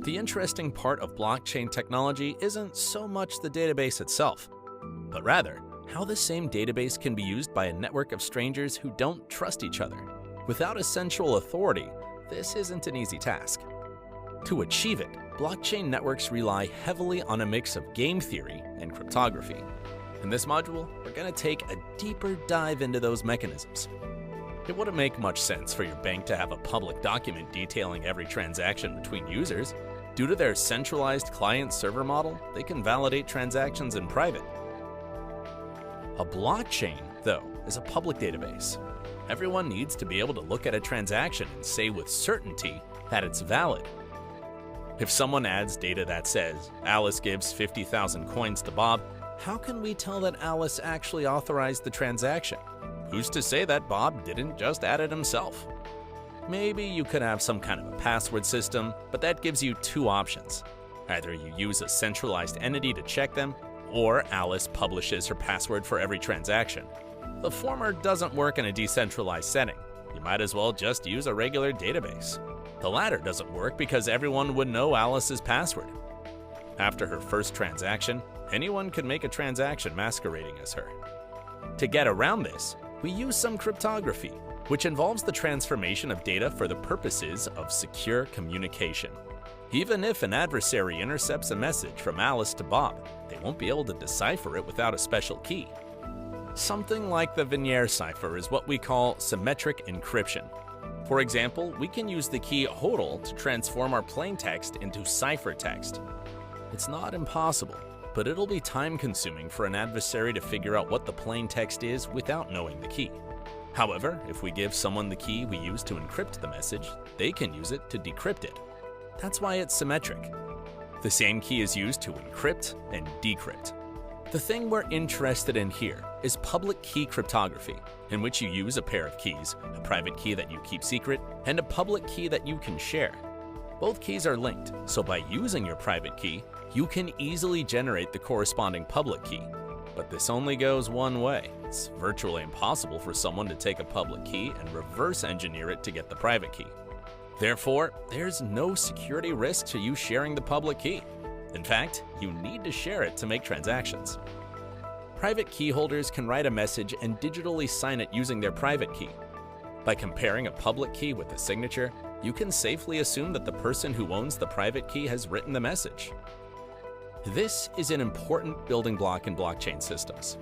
The interesting part of blockchain technology isn't so much the database itself, but rather how the same database can be used by a network of strangers who don't trust each other. Without a central authority, this isn't an easy task. To achieve it, blockchain networks rely heavily on a mix of game theory and cryptography. In this module, we're going to take a deeper dive into those mechanisms. It wouldn't make much sense for your bank to have a public document detailing every transaction between users. Due to their centralized client-server model, they can validate transactions in private. A blockchain, though, is a public database. Everyone needs to be able to look at a transaction and say with certainty that it's valid. If someone adds data that says, Alice gives 50,000 coins to Bob, how can we tell that Alice actually authorized the transaction? Who's to say that Bob didn't just add it himself? Maybe you could have some kind of a password system, but that gives you two options. Either you use a centralized entity to check them, or Alice publishes her password for every transaction. The former doesn't work in a decentralized setting. You might as well just use a regular database. The latter doesn't work because everyone would know Alice's password. After her first transaction, anyone could make a transaction masquerading as her. To get around this, we use some cryptography, which involves the transformation of data for the purposes of secure communication. Even if an adversary intercepts a message from Alice to Bob, they won't be able to decipher it without a special key. Something like the Vignere cipher is what we call symmetric encryption. For example, we can use the key HODL to transform our plain text into ciphertext. It's not impossible, but it'll be time-consuming for an adversary to figure out what the plain text is without knowing the key. However, if we give someone the key we use to encrypt the message, they can use it to decrypt it. That's why it's symmetric. The same key is used to encrypt and decrypt. The thing we're interested in here is public key cryptography, in which you use a pair of keys, a private key that you keep secret, and a public key that you can share. Both keys are linked, so by using your private key, you can easily generate the corresponding public key. But this only goes one way. It's virtually impossible for someone to take a public key and reverse engineer it to get the private key. Therefore, there's no security risk to you sharing the public key. In fact, you need to share it to make transactions. Private key holders can write a message and digitally sign it using their private key. By comparing a public key with a signature, you can safely assume that the person who owns the private key has written the message. This is an important building block in blockchain systems.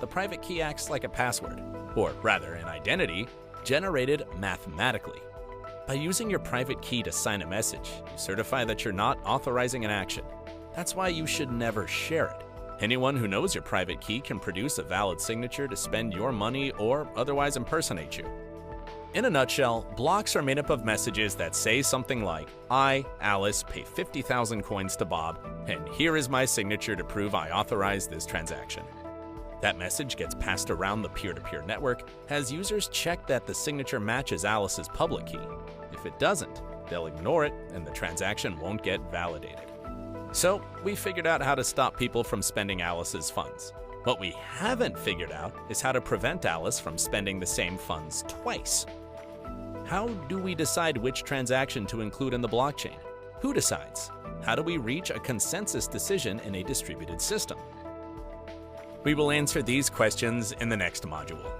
The private key acts like a password, or rather an identity, generated mathematically. By using your private key to sign a message, you certify that you're not authorizing an action. That's why you should never share it. Anyone who knows your private key can produce a valid signature to spend your money or otherwise impersonate you. In a nutshell, blocks are made up of messages that say something like, I, Alice, pay 50,000 coins to Bob, and here is my signature to prove I authorized this transaction. That message gets passed around the peer-to-peer network as users check that the signature matches Alice's public key. If it doesn't, they'll ignore it and the transaction won't get validated. So, we figured out how to stop people from spending Alice's funds. What we haven't figured out is how to prevent Alice from spending the same funds twice. How do we decide which transaction to include in the blockchain? Who decides? How do we reach a consensus decision in a distributed system? We will answer these questions in the next module.